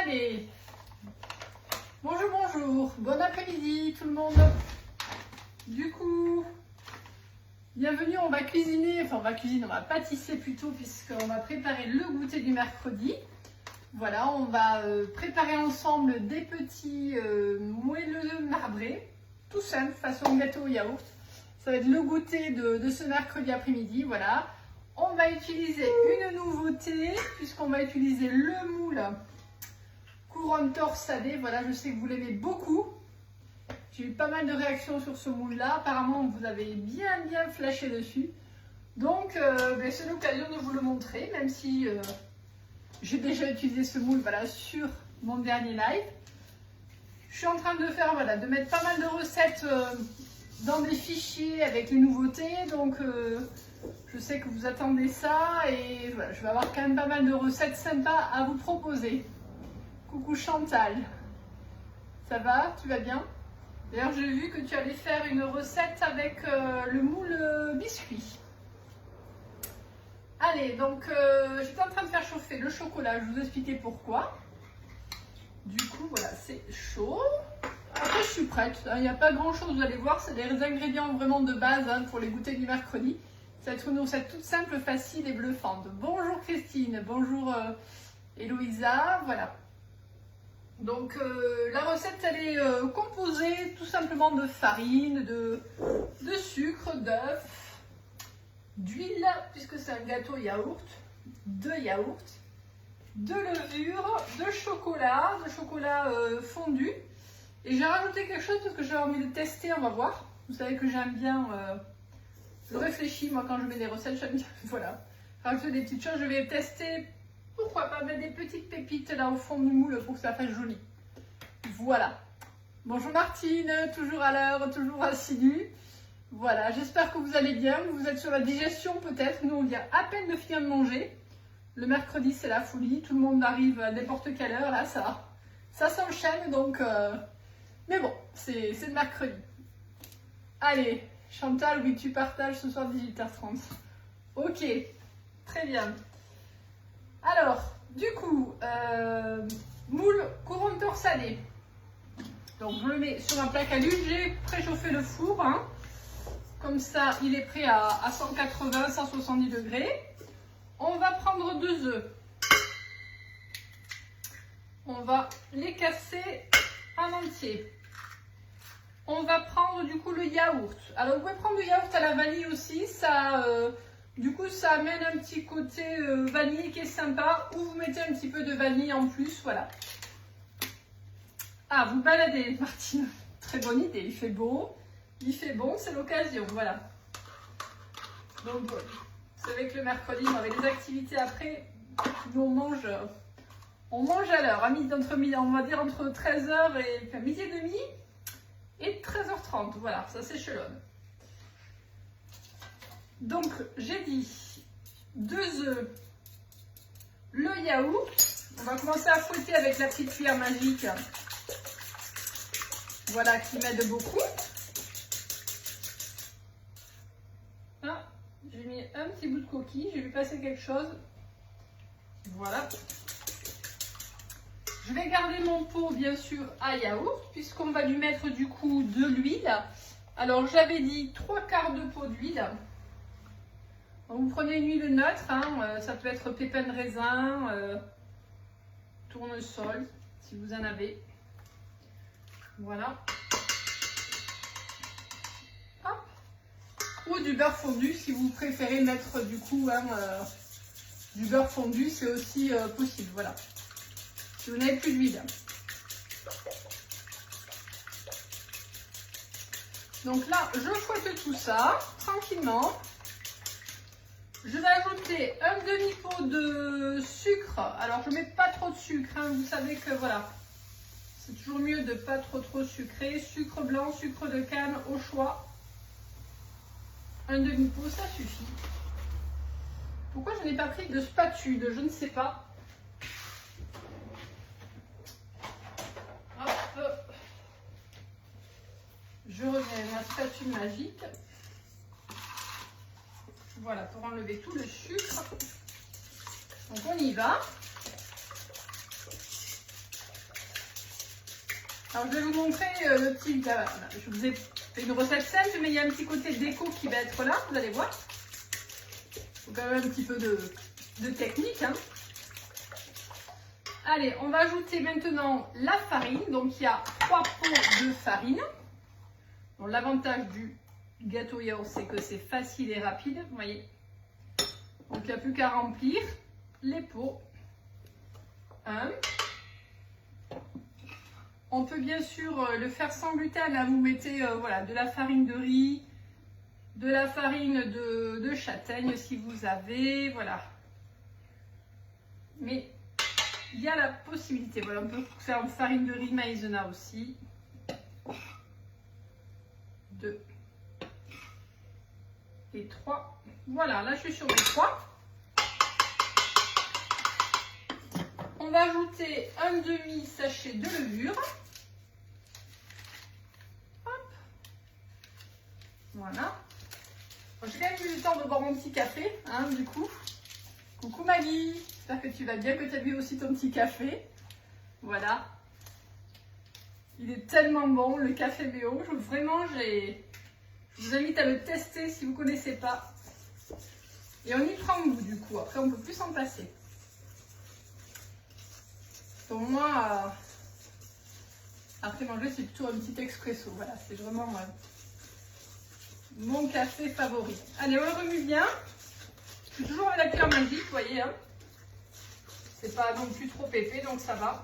Allez, bonjour, bonjour, bon après-midi tout le monde. Du coup, bienvenue, on va cuisiner, on va pâtisser plutôt puisqu'on va préparer le goûter du mercredi. Voilà, on va préparer ensemble des petits moelleux marbrés, tout simple, façon gâteau au yaourt. Ça va être le goûter de ce mercredi après-midi, voilà. On va utiliser une nouveauté puisqu'on va utiliser le moule couronne torsadée. Voilà, je sais que vous l'aimez beaucoup. J'ai eu pas mal de réactions sur ce moule-là. Apparemment, vous avez bien flashé dessus. Donc, c'est l'occasion de vous le montrer, même si j'ai déjà utilisé ce moule voilà, sur mon dernier live. Je suis en train de faire, voilà, de mettre pas mal de recettes dans des fichiers avec les nouveautés. Donc, je sais que vous attendez ça et voilà, je vais avoir quand même pas mal de recettes sympas à vous proposer. Coucou Chantal, ça va? Tu vas bien? D'ailleurs, j'ai vu que tu allais faire une recette avec le moule biscuit. Allez, donc j'étais en train de faire chauffer le chocolat, je vous expliquais pourquoi. Du coup, voilà, c'est chaud. Après, je suis prête. Il n'y a pas grand chose, vous allez voir, c'est des ingrédients vraiment de base pour les goûters du mercredi. Ça va être une recette toute simple, facile et bluffante. Bonjour Christine, bonjour Héloïsa, voilà. Donc la recette elle est composée tout simplement de farine, de sucre, d'œuf, d'huile, puisque c'est un gâteau yaourt, de levure, de chocolat fondu. Et j'ai rajouté quelque chose parce que j'ai envie de tester, on va voir. Vous savez que j'aime bien je réfléchis, moi quand je mets des recettes, j'aime bien, voilà, rajouter des petites choses. Je vais tester, pourquoi pas mettre des petites pépites là au fond du moule pour que ça fasse joli. Voilà. Bonjour Martine, toujours à l'heure, toujours assidue. Voilà, j'espère que vous allez bien, vous êtes sur la digestion peut-être. Nous on vient à peine de finir de manger. Le mercredi c'est la folie, tout le monde arrive à n'importe quelle heure, là ça s'enchaîne donc... Mais bon, c'est le mercredi. Allez, Chantal, oui, tu partages ce soir 18h30. Ok, très bien. Alors, du coup, moule couronne torsadée. Donc, je le mets sur un plaque à l'huile. J'ai préchauffé le four. Comme ça, il est prêt à 180-170 degrés. On va prendre 2 œufs. On va les casser en entier. On va prendre du coup le yaourt. Alors vous pouvez prendre le yaourt à la vanille aussi, ça, du coup ça amène un petit côté vanille qui est sympa, ou vous mettez un petit peu de vanille en plus, voilà. Ah, vous baladez Martine, très bonne idée, il fait beau, il fait bon, c'est l'occasion, voilà. Donc vous savez que le mercredi, on avait des activités après, nous on mange à l'heure, on va dire entre 13h et enfin, midi et demi. Et 13h30, voilà, ça s'échelonne. Donc, j'ai dit 2 œufs, le yaourt. On va commencer à fouetter avec la petite cuillère magique. Voilà, qui m'aide beaucoup. Ah, j'ai mis un petit bout de coquille, j'ai vu passer quelque chose. Voilà. Je vais garder mon pot bien sûr à yaourt puisqu'on va lui mettre du coup de l'huile. Alors j'avais dit 3/4 de pot d'huile. Vous prenez une huile neutre, ça peut être pépins de raisin, tournesol si vous en avez. Voilà. Hop. Ou du beurre fondu si vous préférez mettre du coup du beurre fondu, c'est aussi possible. Voilà. Si vous n'avez plus d'huile. Donc là, je fouette tout ça tranquillement. Je vais ajouter un demi-pot de sucre. Alors, je ne mets pas trop de sucre. Vous savez que voilà, c'est toujours mieux de pas trop sucrer. Sucre blanc, sucre de canne au choix. Un demi-pot, ça suffit. Pourquoi je n'ai pas pris de spatule? Je ne sais pas. Je reviens à ma spatule magique. Voilà, pour enlever tout le sucre. Donc on y va. Alors je vais vous montrer le petit... Voilà, je vous ai fait une recette simple, mais il y a un petit côté déco qui va être là, vous allez voir. Il faut quand même un petit peu de technique. Hein. Allez, on va ajouter maintenant la farine. Donc il y a 3 pots de farine. L'avantage du gâteau yaourt, c'est que c'est facile et rapide, vous voyez. Donc il n'y a plus qu'à remplir les pots. 1. On peut bien sûr le faire sans gluten. Là, vous mettez voilà, de la farine de riz, de la farine de châtaigne si vous avez. Voilà. Mais il y a la possibilité. Voilà, on peut faire une farine de riz maïzena aussi. 2 et 3. Voilà, là je suis sur les 3. On va ajouter un demi-sachet de levure. Hop. Voilà. J'ai quand même eu le temps de boire mon petit café, hein, du coup. Coucou Maggie, j'espère que tu vas bien, que tu as bu aussi ton petit café. Voilà. Il est tellement bon, le café BO. Vraiment, je vous invite à le tester si vous ne connaissez pas. Et on y prend goût du coup. Après, on ne peut plus s'en passer. Pour moi, après manger, c'est plutôt un petit expresso. Voilà, c'est vraiment mon café favori. Allez, on le remue bien. Je suis toujours avec la cuillère magique, vous voyez. Hein. C'est pas non plus trop épais, donc ça va.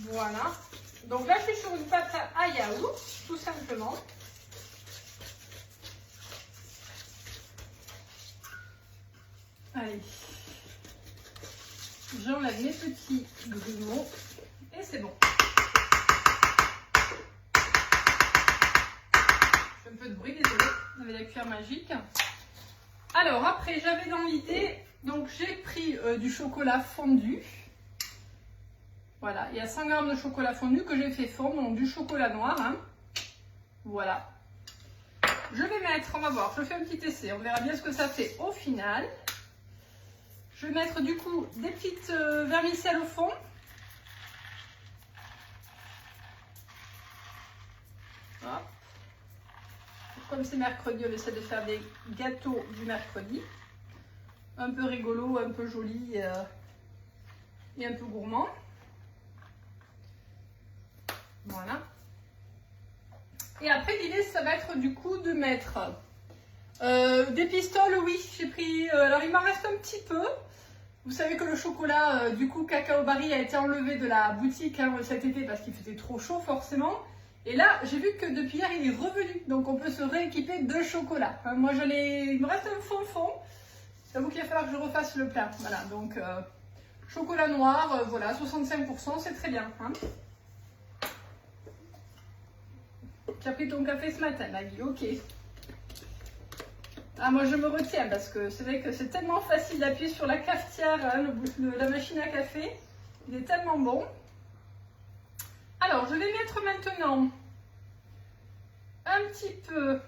Voilà. Donc là, je suis sur une pâte à yaourt, tout simplement. Allez. J'enlève mes petits grumeaux et c'est bon. Je fais un peu de bruit, désolé, avec la cuillère magique. Alors après, j'avais dans l'idée, donc j'ai pris du chocolat fondu. Voilà, il y a 100 g de chocolat fondu que j'ai fait fondre, donc du chocolat noir. Hein. Voilà. Je vais mettre, on va voir, je fais un petit essai, on verra bien ce que ça fait au final. Je vais mettre du coup des petites vermicelles au fond. Hop. Comme c'est mercredi, on essaie de faire des gâteaux du mercredi. Un peu rigolo, un peu joli et un peu gourmand. Voilà. Et après, l'idée, ça va être du coup de mettre des pistoles. Oui, j'ai pris... alors, il m'en reste un petit peu. Vous savez que le chocolat, du coup, Cacao Barry a été enlevé de la boutique hein, cet été parce qu'il faisait trop chaud, forcément. Et là, j'ai vu que depuis hier, il est revenu. Donc, on peut se rééquiper de chocolat. Hein, moi, il me reste un fond. J'avoue qu'il va falloir que je refasse le plein. Voilà, donc, chocolat noir, voilà, 65%, c'est très bien. Hein. Tu as pris ton café ce matin, Maggie, ok. Ah, moi je me retiens parce que c'est vrai que c'est tellement facile d'appuyer sur la cafetière, hein, la machine à café. Il est tellement bon. Alors, je vais mettre maintenant un petit peu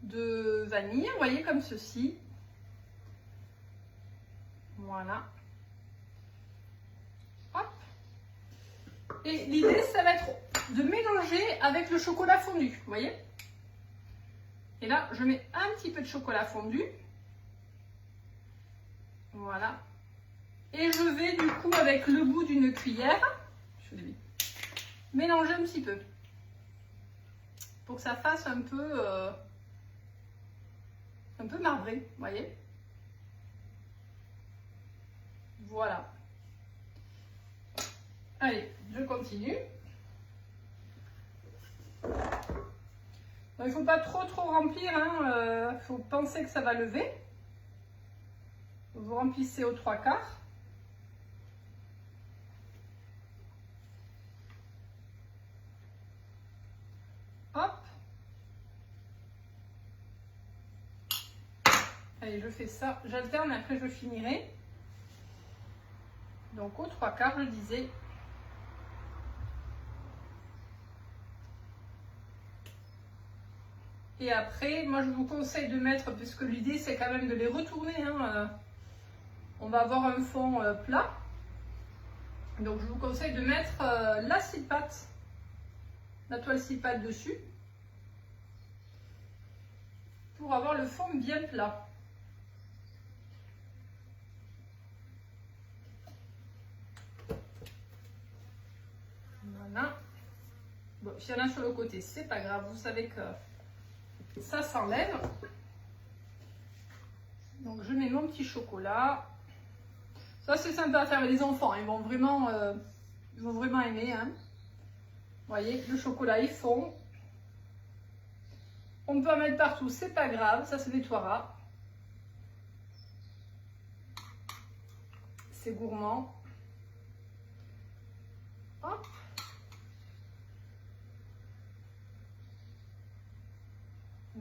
de vanille, vous voyez, comme ceci. Voilà. Hop. Et l'idée, ça va être de mélanger avec le chocolat fondu, vous voyez. Et là, je mets un petit peu de chocolat fondu. Voilà. Et je vais du coup, avec le bout d'une cuillère, je vais mélanger un petit peu. Pour que ça fasse un peu marbré, vous voyez. Voilà. Allez, je continue. Il ne faut pas trop remplir, hein, faut penser que ça va lever. Vous remplissez aux 3/4. Hop. Allez, je fais ça, j'alterne, après je finirai. Donc aux 3/4, je disais. Et après, moi je vous conseille de mettre, puisque l'idée c'est quand même de les retourner, hein, on va avoir un fond plat. Donc je vous conseille de mettre la scie de pâte, la toile scie de pâte dessus, pour avoir le fond bien plat. Voilà. Bon, s'il y en a sur le côté, c'est pas grave, vous savez que ça s'enlève. Donc je mets mon petit chocolat. Ça c'est sympa à faire avec les enfants, ils vont vraiment aimer. Hein. Vous voyez, le chocolat il fond. On peut en mettre partout, c'est pas grave, ça se nettoiera. C'est gourmand. Hop.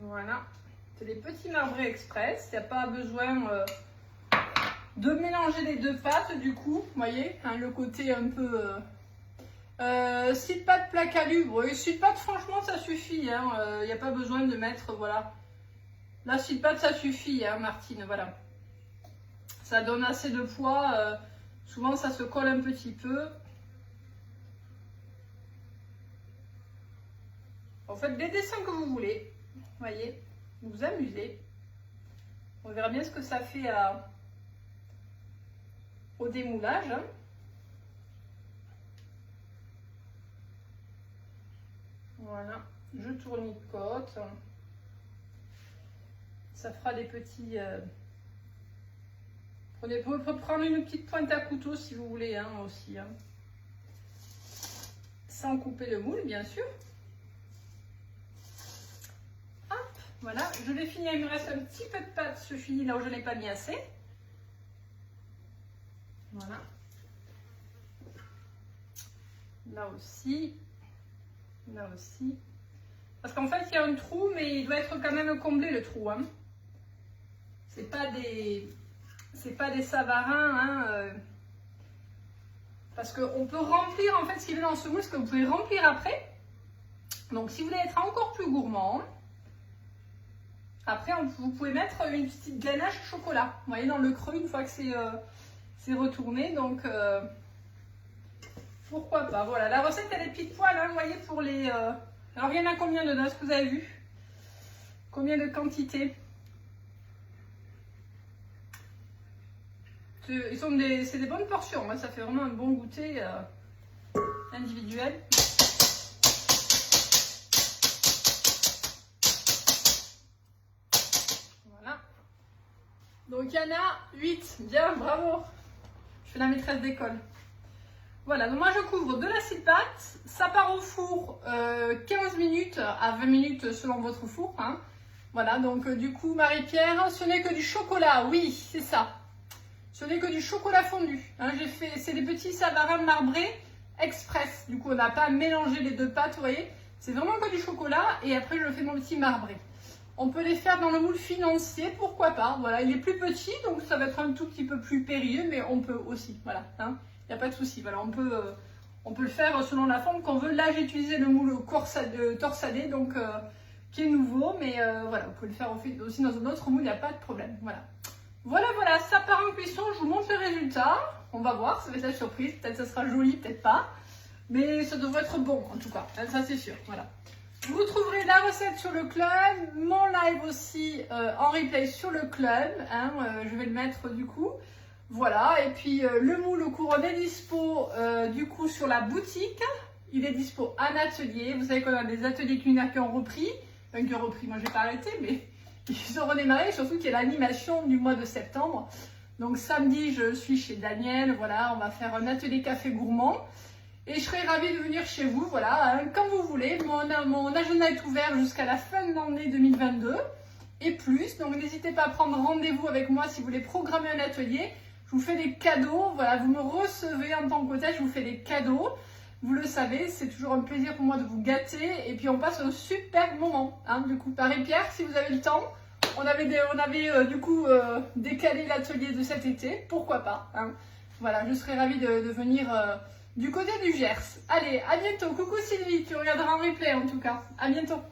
Voilà, c'est des petits marbrés express, il n'y a pas besoin de mélanger les deux pâtes du coup, vous voyez, hein, le côté un peu scie de pâte plat calibre, et scie de pâte franchement ça suffit, il hein, n'y a pas besoin de mettre, voilà, la scie de pâte ça suffit, hein, Martine, voilà, ça donne assez de poids, souvent ça se colle un petit peu. En fait, les dessins que vous voulez. Vous voyez, vous vous amusez. On verra bien ce que ça fait au démoulage. Hein. Voilà, je tournicote. Ça fera des petits... Vous pouvez prendre une petite pointe à couteau si vous voulez hein, aussi. Hein. Sans couper le moule, bien sûr. Voilà, je vais finir, il me reste un petit peu de pâte, je finis là où je n'ai pas mis assez. Voilà. Là aussi. Là aussi. Parce qu'en fait, il y a un trou, mais il doit être quand même comblé le trou. Hein. C'est pas des savarins. Hein, parce qu'on peut remplir, en fait, ce qui est dans ce moule, ce que vous pouvez remplir après. Donc, si vous voulez être encore plus gourmand... Après, vous pouvez mettre une petite ganache chocolat, vous voyez, dans le creux, une fois que c'est retourné. Donc, pourquoi pas. Voilà, la recette, elle est pile poil, hein, vous voyez, pour les... Alors, il y en a combien dedans? Est-ce que vous avez vu? Combien de quantité? C'est des bonnes portions, hein, ça fait vraiment un bon goûter individuel. Donc il y en a 8, bien, bravo. Je fais la maîtresse d'école. Voilà, donc moi je couvre de la scie de pâte, ça part au four 15 minutes à 20 minutes selon votre four. Hein. Voilà, donc du coup Marie-Pierre, ce n'est que du chocolat, oui, c'est ça. Ce n'est que du chocolat fondu. Hein, c'est des petits savarins marbrés express. Du coup on n'a pas mélangé les deux pâtes, vous voyez. C'est vraiment que du chocolat et après je fais mon petit marbré. On peut les faire dans le moule financier, pourquoi pas. Voilà, il est plus petit, donc ça va être un tout petit peu plus périlleux, mais on peut aussi. Voilà, hein, il n'y a pas de souci. Voilà, on peut le faire selon la forme qu'on veut. Là, j'ai utilisé le moule torsadé, donc qui est nouveau, mais voilà, vous pouvez le faire aussi dans un autre moule, il n'y a pas de problème. Voilà. Voilà, ça part en cuisson. Je vous montre le résultat. On va voir, ça va être la surprise. Peut-être ça sera joli, peut-être pas, mais ça devrait être bon en tout cas. Ça c'est sûr. Voilà. Vous trouverez la recette sur le club, mon live aussi en replay sur le club, hein, je vais le mettre du coup, voilà, et puis le moule au couronne est dispo du coup sur la boutique, il est dispo en atelier, vous savez qu'on a des ateliers culinaires qui ont repris, moi j'ai pas arrêté, mais ils ont redémarré, surtout qu'il y a l'animation du mois de septembre, donc samedi je suis chez Daniel, voilà, on va faire un atelier café gourmand. Et je serai ravie de venir chez vous, voilà, hein, quand vous voulez. Mon agenda est ouvert jusqu'à la fin de l'année 2022 et plus. Donc n'hésitez pas à prendre rendez-vous avec moi si vous voulez programmer un atelier. Je vous fais des cadeaux, voilà, vous me recevez en tant qu'hôtesse, je vous fais des cadeaux. Vous le savez, c'est toujours un plaisir pour moi de vous gâter. Et puis on passe un super moment. Hein, du coup, Marie-Pierre, si vous avez le temps, on avait du coup décalé l'atelier de cet été. Pourquoi pas, hein. Voilà, je serais ravie de venir... du côté du Gers. Allez, à bientôt. Coucou Sylvie, tu regarderas en replay en tout cas. À bientôt.